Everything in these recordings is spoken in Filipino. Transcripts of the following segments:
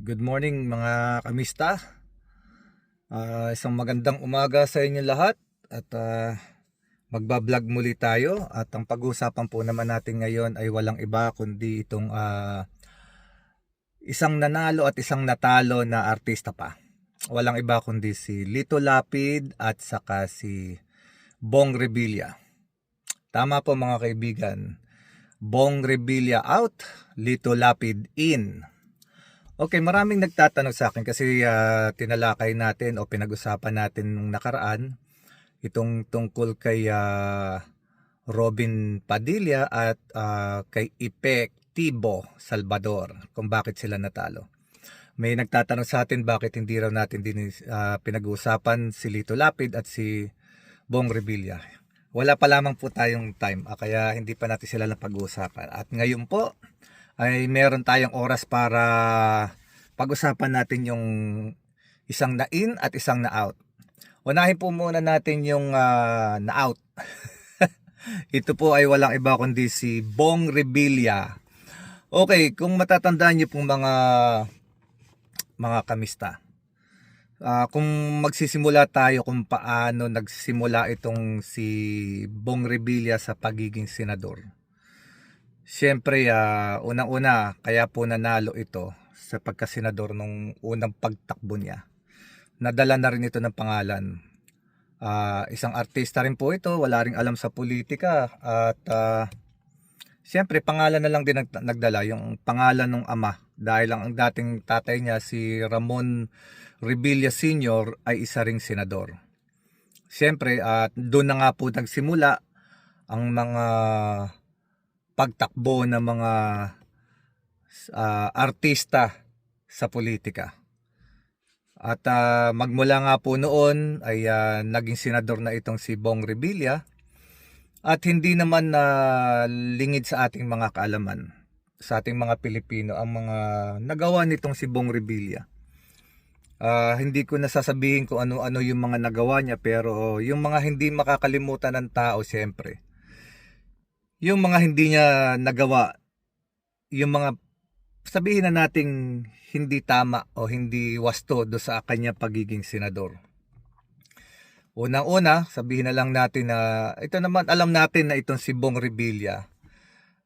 Good morning mga kamista. Isang magandang umaga sa inyo lahat at magbablog muli tayo at ang pag-uusapan po naman natin ngayon ay walang iba kundi itong isang nanalo at isang natalo na artista pa. Walang iba kundi si Lito Lapid at saka si Bong Revilla. Tama po mga kaibigan. Bong Revilla out, Lito Lapid in. Okay, maraming nagtatanong sa akin kasi tinalakay natin o pinag-usapan natin nung nakaraan itong tungkol kay Robin Padilla at kay Epektibo Salvador kung bakit sila natalo. May nagtatanong sa atin bakit hindi raw natin din pinag-uusapan si Lito Lapid at si Bong Revilla. Wala pa lamang po tayong time kaya hindi pa natin sila napag-uusapan. At ngayon po ay meron tayong oras para pag-usapan natin yung isang na-in at isang na-out. Unahin po muna natin yung na-out. Ito po ay walang iba kundi si Bong Revilla. Okay, kung matatandaan niyo pong mga kamista. Kung magsisimula tayo kung paano nagsimula itong si Bong Revilla sa pagiging senador. Siyempre, unang-una, kaya po nanalo ito sa pagkasenador nung unang pagtakbo niya. Nadala na rin ito ng pangalan. Isang artista rin po ito, wala ring alam sa politika. At siyempre, pangalan na lang din nagdala, yung pangalan ng ama. Dahil ang dating tatay niya, si Ramon Revilla Sr. ay isa ring senador. Siyempre, doon na nga po nagsimula ang mga pagtakbo ng mga artista sa politika. At magmula nga po noon ay naging senador na itong si Bong Revilla at hindi naman lingid sa ating mga kaalaman, sa ating mga Pilipino ang mga nagawa nitong si Bong Revilla. Hindi ko nasasabihin kung ano-ano yung mga nagawa niya, pero yung mga hindi makakalimutan ng tao siyempre. Yung mga hindi niya nagawa, yung mga sabihin na nating hindi tama o hindi wasto do sa kanya pagiging senador. Unang-una, sabihin na lang natin na ito naman, alam natin na itong si Bong Revilla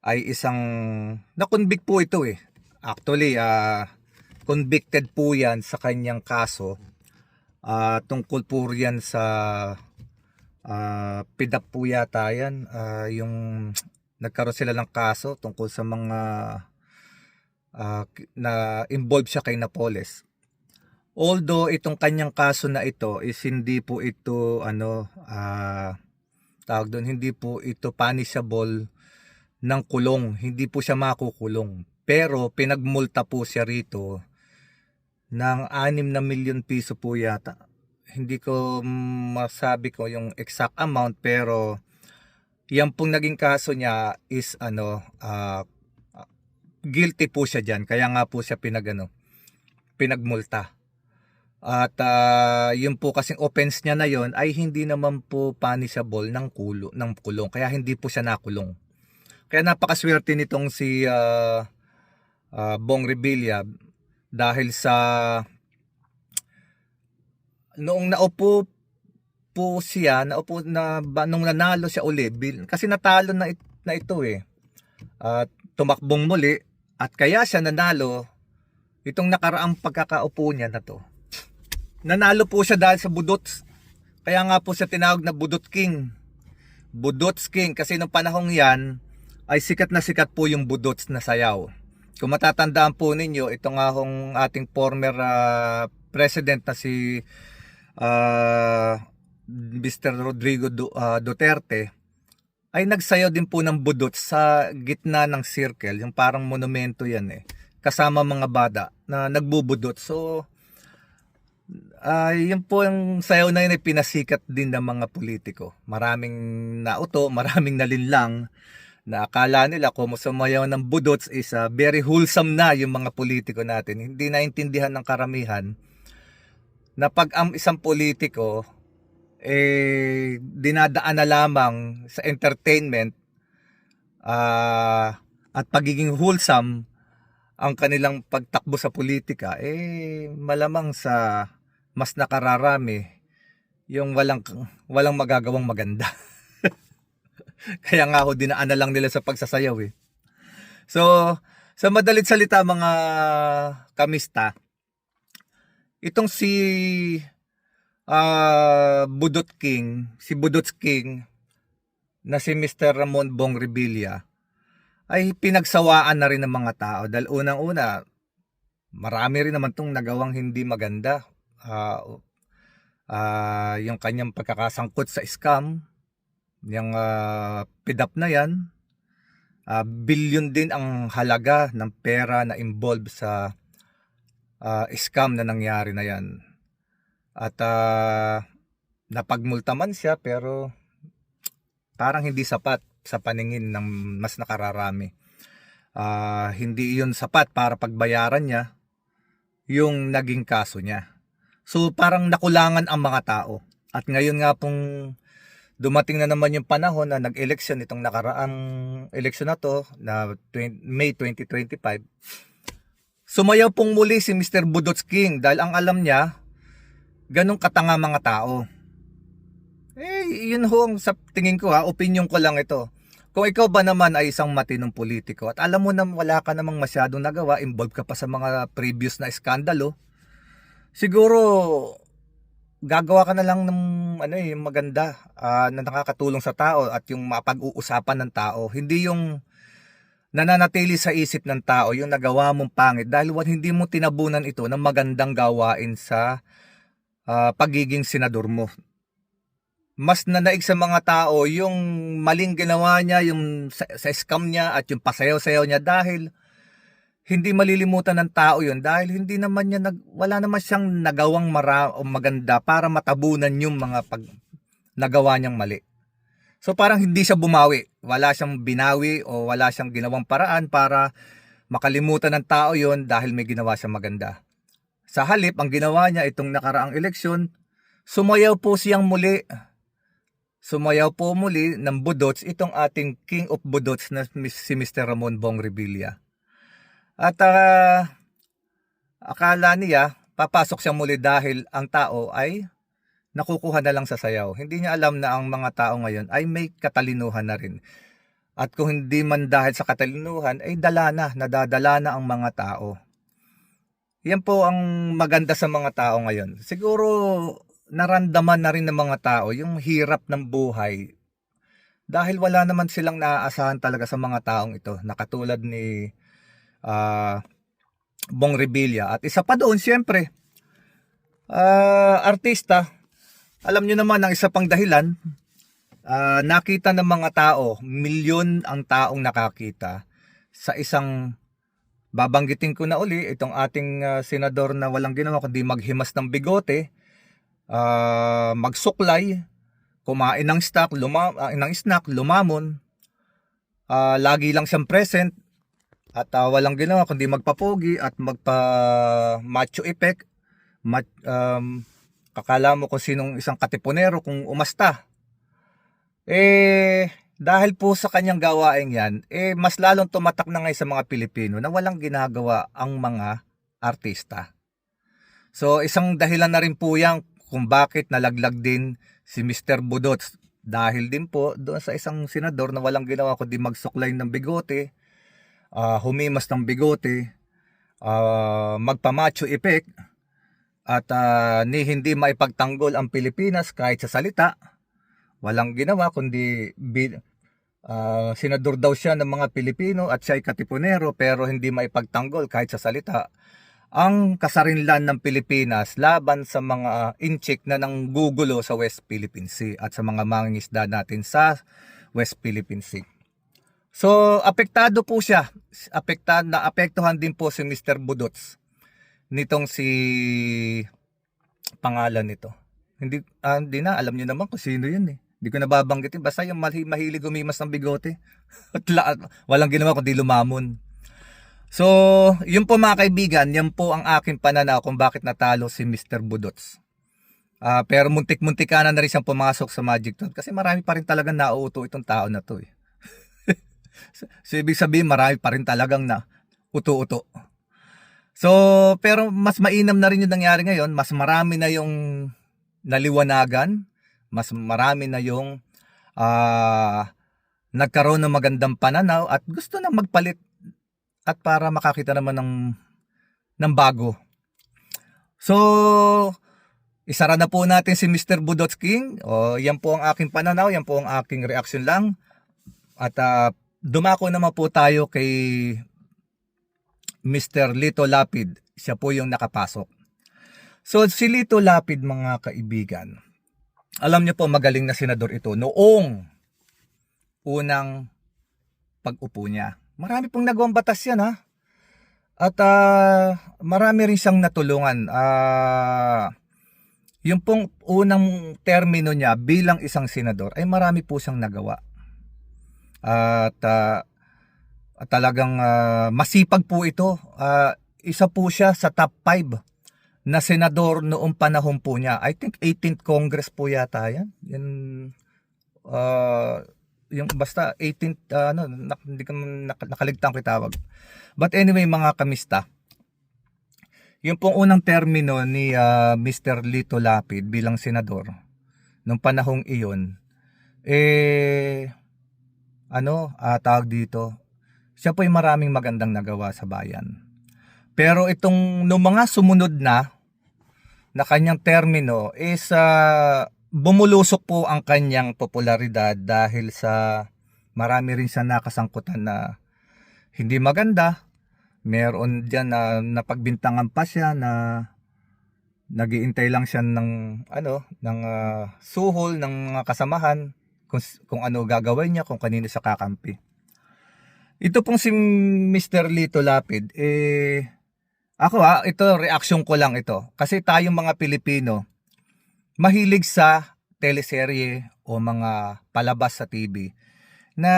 ay isang na-convict po ito eh. Actually, convicted po yan sa kanyang kaso. Tungkol po yan sa PDAP po yata yan, yung nagkaroon sila ng kaso tungkol sa mga na involved siya kay Napoles. Although itong kanyang kaso na ito is hindi po ito tawag doon, hindi po ito punishable ng kulong, hindi po siya makukulong, pero pinagmulta po siya rito ng 6 na milyon piso po yata. Hindi ko masabi ko yung exact amount, pero yan pong naging kaso niya is guilty po siya diyan. Kaya nga po siya pinagmulta. At yun po kasing offense niya na yon ay hindi naman po punishable ng kulong. Kaya hindi po siya nakulong. Kaya napakaswerte nitong si Bong Revilla dahil sa noong naupo po siya, nung nanalo siya uli, kasi natalo na ito eh. Tumakbong muli at kaya siya nanalo itong nakaraang pagkakaupo niya na to. Nanalo po siya dahil sa budots. Kaya nga po siya tinawag na Budot King. Budots King kasi nung panahong yan ay sikat na sikat po yung budots na sayaw. Kung matatandaan po ninyo, ito nga hong ating former president na si Mr. Rodrigo Duterte ay nagsayaw din po ng budot sa gitna ng circle, yung parang monumento yan eh, kasama mga bata na nagbubudot. So yun po yung sayaw na yun ay pinasikat din ng mga politiko. Maraming nauto, maraming nalinlang na akala nila kung sumayaw ng budots is very wholesome na yung mga politiko natin. Hindi naintindihan ng karamihan na pag ang isang politiko dinadaan na lamang sa entertainment at pagiging wholesome ang kanilang pagtakbo sa politika, malamang sa mas nakararami yung walang magagawang maganda. Kaya nga ho, dinaan na lang nila sa pagsasayaw eh. So, sa madalit salita mga kamista, itong si si Budot King na si Mr. Ramon Bong Revilla ay pinagsawaan na rin ng mga tao dahil unang-una marami rin naman tong nagawang hindi maganda. Yung kanyang pagkakasangkot sa scam, yung PDAP na yan, bilyon din ang halaga ng pera na involved sa scam na nangyari na yan. At napagmulta man siya pero parang hindi sapat sa paningin ng mas nakararami. Hindi iyon sapat para pagbayaran niya yung naging kaso niya. So parang nakulangan ang mga tao. At ngayon nga pong dumating na naman yung panahon na nag-election itong nakaraang election na to na May 2025. Sumayaw pong muli si Mr. Budot King dahil ang alam niya ganong katanga mga tao. Yun ho sa tingin ko opinion ko lang ito. Kung ikaw ba naman ay isang matinong politiko at alam mo na wala ka namang masyadong nagawa, involved ka pa sa mga previous na iskandalo, siguro gagawa ka na lang ng maganda na nakakatulong sa tao at yung mapag-uusapan ng tao. Hindi yung nananatili sa isip ng tao yung nagawa mong pangit dahil hindi mo tinabunan ito ng magandang gawain sa pagiging senador mo. Mas nanaig sa mga tao yung maling ginawa niya, yung sa scam niya at yung pasayaw-sayaw niya dahil hindi malilimutan ng tao yun dahil hindi naman niya wala naman siyang nagawang maganda para matabunan yung mga nagawa niyang mali. So parang hindi siya bumawi, wala siyang binawi o wala siyang ginawang paraan para makalimutan ng tao yun dahil may ginawa siyang maganda. Sa halip, ang ginawa niya itong nakaraang eleksyon, sumayaw po siyang muli. Sumayaw po muli ng budots itong ating King of Budots na si Mr. Ramon Bong Revilla. At akala niya papasok siya muli dahil ang tao ay nakukuha na lang sa sayaw. Hindi niya alam na ang mga tao ngayon ay may katalinuhan na rin. At kung hindi man dahil sa katalinuhan ay nadadala na ang mga tao. Yan po ang maganda sa mga tao ngayon. Siguro naramdaman na rin ng mga tao yung hirap ng buhay dahil wala naman silang naaasahan talaga sa mga taong ito na katulad ni Bong Revilla. At isa pa doon siyempre artista. Alam nyo naman ang isa pang dahilan, nakita ng mga tao, milyon ang taong nakakita sa isang, babanggitin ko na uli itong ating senador na walang ginawa kundi maghimas ng bigote, magsuklay, kumain ng snack, lumamon, lagi lang siyang present at walang ginawa kundi magpapogi at magpa-macho effect. Kakala mo kung sinong isang katipunero kung umasta. Dahil po sa kanyang gawain yan, mas lalong tumatak na ngayon sa mga Pilipino na walang ginagawa ang mga artista. So isang dahilan na rin po yan kung bakit nalaglag din si Mr. Budots dahil din po doon sa isang senador na walang ginawa kundi magsuklay ng bigote, humimas ng bigote, magpamacho effect at hindi maipagtanggol ang Pilipinas kahit sa salita. Walang ginawa kundi senador daw siya ng mga Pilipino at siya ay katipunero pero hindi maipagtanggol kahit sa salita ang kasarinlan ng Pilipinas laban sa mga inchik na nanggugulo sa West Philippine Sea at sa mga mangingisda natin sa West Philippine Sea. So apektado po siya, naapektuhan din po si Mr. Budots nitong si pangalan nito. Hindi na alam niyo naman kung sino yun eh. Hindi ko nababanggitin basta yung mahilig umimas ng bigote at walang ginawa kundi lumamon. So, yun po mga kaibigan, yan po ang aking pananaw kung bakit natalo si Mr. Budots. Pero muntik-muntika na rin siyang pumasok sa Magic Throne kasi marami pa rin talagang nauuto itong tao na to eh. So, ibig sabihin marami pa rin talagang na uto-uto. So, pero mas mainam na rin yung nangyari ngayon. Mas marami na yung naliwanagan. Mas marami na yung nagkaroon ng magandang pananaw at gusto na magpalit at para makakita naman ng bago. So, isara na po natin si Mr. Budotsking. Yan po ang aking pananaw, yan po ang aking reaction lang. At dumako naman po tayo kay Mr. Lito Lapid. Siya po yung nakapasok. So si Lito Lapid, mga kaibigan, alam niyo po magaling na senador ito noong unang pag-upo niya. Marami pong nagawang batas yan, ha. At marami rin siyang natulungan. Yung pong unang termino niya bilang isang senador ay marami po siyang nagawa. At talagang masipag po ito. Isa po siya sa top 5 na senador noong panahon po niya. I think 18th Congress po yata yan. Yung basta 18th, hindi ko nakaligtaan ko tawag. But anyway, mga kamista, yung pong unang termino ni Mr. Lito Lapid bilang senador nung panahong iyon, tawag dito, siya po ay maraming magandang nagawa sa bayan. Pero itong nung mga sumunod na kanyang termino is bumulusok po ang kanyang popularidad dahil sa marami rin siya nakasangkutan na hindi maganda. Meron diyan na napagbintangan pa siya na nagiintay lang siya ng suhol ng mga kasamahan kung ano gagawin niya, kung kanino siya kakampi. Ito pong si Mr. Lito Lapid, ito reaction ko lang ito. Kasi tayong mga Pilipino, mahilig sa teleserye o mga palabas sa TV na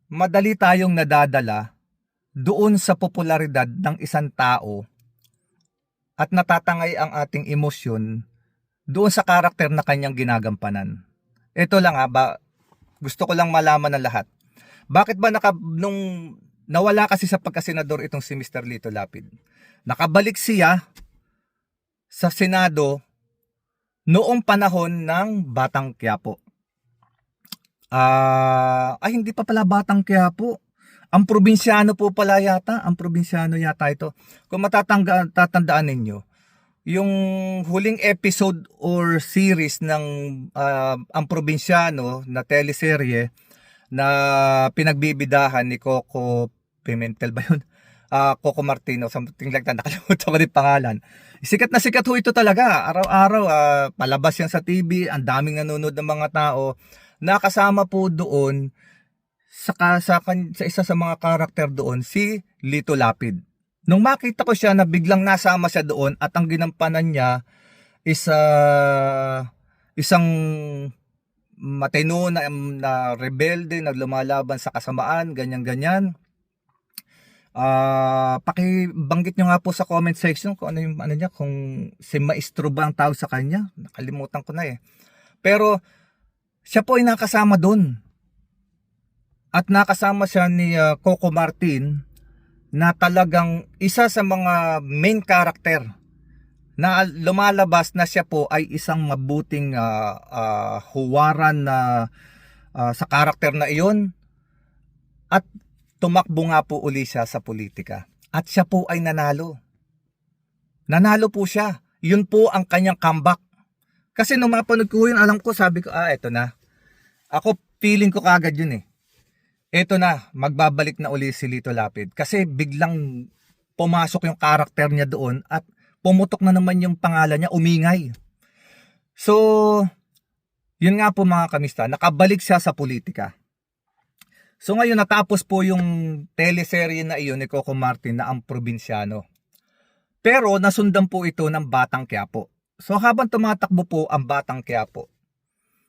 madali tayong nadadala doon sa popularidad ng isang tao at natatangay ang ating emosyon doon sa karakter na kanyang ginagampanan. Ito lang gusto ko lang malaman ng lahat. Bakit ba nung nawala kasi sa pagkasenador itong si Mr. Lito Lapid? Nakabalik siya sa Senado noong panahon ng Batang Quiapo. Hindi pa pala Batang Quiapo. Ang probinsyano po pala yata. Ang probinsyano yata ito. Kung tatandaan ninyo, yung huling episode or series ng Ang Probinsyano na teleserye na pinagbibidahan ni Coco Pimentel ba yun? Coco Martino, something like that. Nakalimutan ko rin pangalan. Sikat na sikat ho ito talaga. Araw-araw, palabas yan sa TV. Ang daming nanonood ng mga tao. Nakasama po doon sa isa sa mga karakter doon, si Lito Lapid. Nung makita ko siya na biglang nasama siya doon at ang ginampanan niya is isang matino na rebelde, naglumalaban sa kasamaan, ganyan-ganyan. Pakibanggit nyo nga po sa comment section kung ano yung niya, kung si Maestro ba ang tawag sa kanya. Nakalimutan ko na Pero siya po ay nakasama doon. At nakasama siya ni Coco Martin na talagang isa sa mga main character na lumalabas na siya po ay isang mabuting huwaran na sa karakter na iyon at tumakbo nga po uli siya sa politika at siya po ay nanalo po siya. Yun po ang kanyang comeback. Kasi nung mapanood ko yun, alam ko, sabi ko eto na, ako feeling ko kagad yun eto na, magbabalik na uli si Lito Lapid kasi biglang pumasok yung karakter niya doon at pumutok na naman yung pangalan niya, umingay. So, yun nga po mga kamista, nakabalik siya sa politika. So ngayon natapos po yung teleserye na iyon ni Coco Martin na Ang Probinsyano. Pero nasundan po ito ng Batang Quiapo. So habang tumatakbo po ang Batang Quiapo,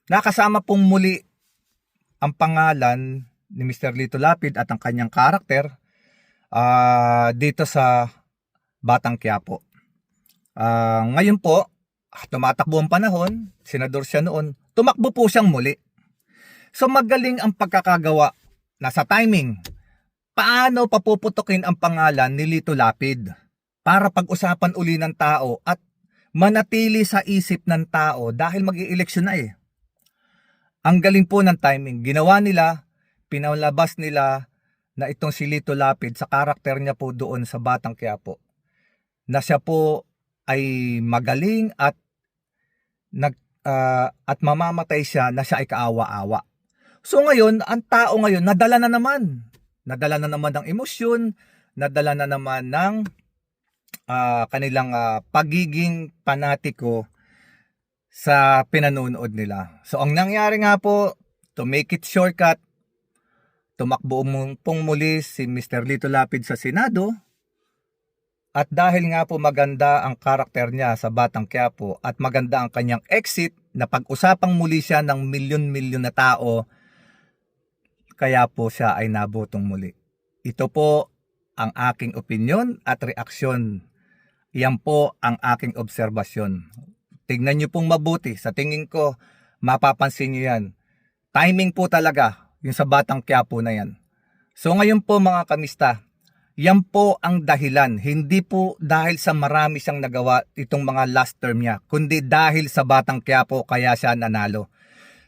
nakasama pong muli ang pangalan ni Mr. Lito Lapid at ang kanyang karakter dito sa Batang Quiapo. Ngayon po, tumatakbo ang panahon, senador siya noon, tumakbo po siyang muli. So magaling ang pagkakagawa, nasa timing. paano papuputukin ang pangalan ni Lito Lapid para pag-usapan uli ng tao at manatili sa isip ng tao dahil mag-i-eleksyon na eh. Ang galing po ng timing. Ginawa nila, pinalabas nila na itong si Lito Lapid sa karakter niya po doon sa Batang Quiapo, na siya po ay magaling at at mamamatay siya, na siya ay kaawa-awa. So ngayon, ang tao ngayon nadala na naman. Nadala na naman ng emosyon, nadala na naman ng kanilang pagiging panatiko sa pinanonood nila. So ang nangyari nga po, to make it shortcut, tumakbo pong muli si Mr. Lito Lapid sa Senado. At dahil nga po maganda ang karakter niya sa Batang Quiapo at maganda ang kanyang exit, na pag-usapang muli siya ng milyon-milyon na tao, kaya po siya ay nabotong muli. Ito po ang aking opinyon at reaksyon. Yan po ang aking obserbasyon. Tignan nyo pong mabuti. Sa tingin ko, mapapansin nyo yan. Timing po talaga yung sa Batang Quiapo na yan. So ngayon po mga kamista, yan po ang dahilan. Hindi po dahil sa marami siyang nagawa itong mga last term niya, kundi dahil sa Batang Quiapo kaya siya nanalo.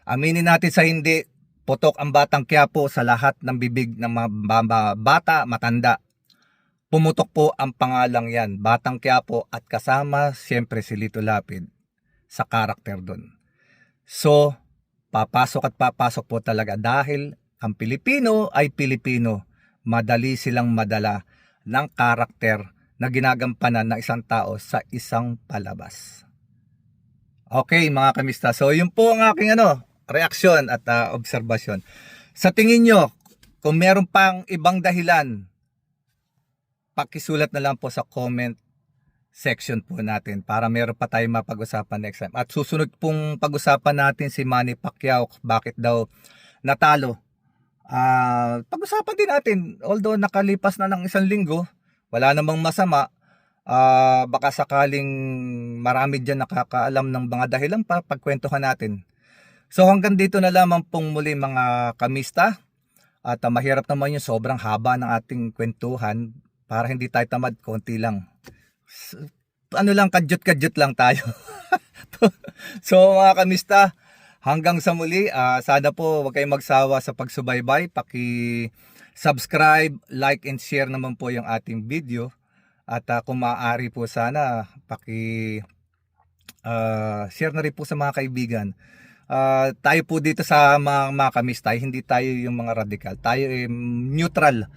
Aminin natin sa hindi, putok ang Batang Quiapo sa lahat ng bibig ng mga bata, matanda. Pumutok po ang pangalang yan, Batang Quiapo, at kasama siyempre si Lito Lapid sa karakter doon. So, papasok at papasok po talaga dahil ang Pilipino ay Pilipino. Madali silang madala ng karakter na ginagampanan ng isang tao sa isang palabas. Okay mga kamista, so yun po ang aking reaksyon at obserbasyon. Sa tingin nyo, kung meron pang ibang dahilan, pakisulat na lang po sa comment section po natin para meron pa tayong mapag-usapan next time. At susunod pong pag-usapan natin si Manny Pacquiao, bakit daw natalo. Pag-usapan din natin, although nakalipas na ng 1 linggo, wala namang masama. Baka sakaling marami dyan nakakaalam ng mga dahilan pa, pagkwentuhan natin. So hanggang dito na lamang pong muli mga kamista. At mahirap naman yung sobrang haba ng ating kwentuhan. Para hindi tayo tamad, konti lang. Kadyot-kadyot lang tayo. So mga kamista, hanggang sa muli, sana po huwag kayong magsawa sa pagsubaybay. Paki-subscribe, like and share naman po yung ating video. At kung maaari po sana, paki-share na rin po sa mga kaibigan. Tayo po dito sa mga kamistay, hindi tayo yung mga radikal. Tayo neutral.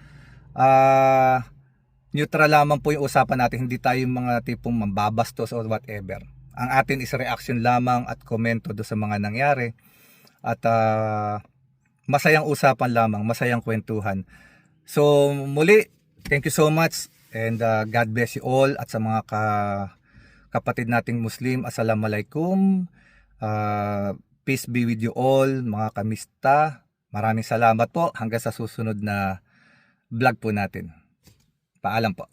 Neutral lamang po yung usapan natin. Hindi tayo yung mga tipong mambabastos or whatever. Ang atin is reaction lamang at komento do sa mga nangyari. At masayang usapan lamang, masayang kwentuhan. So muli, thank you so much. And God bless you all. At sa mga kapatid nating Muslim, Assalamualaikum. Peace be with you all, mga kamista. Maraming salamat po. Hanggang sa susunod na vlog po natin. Paalam po.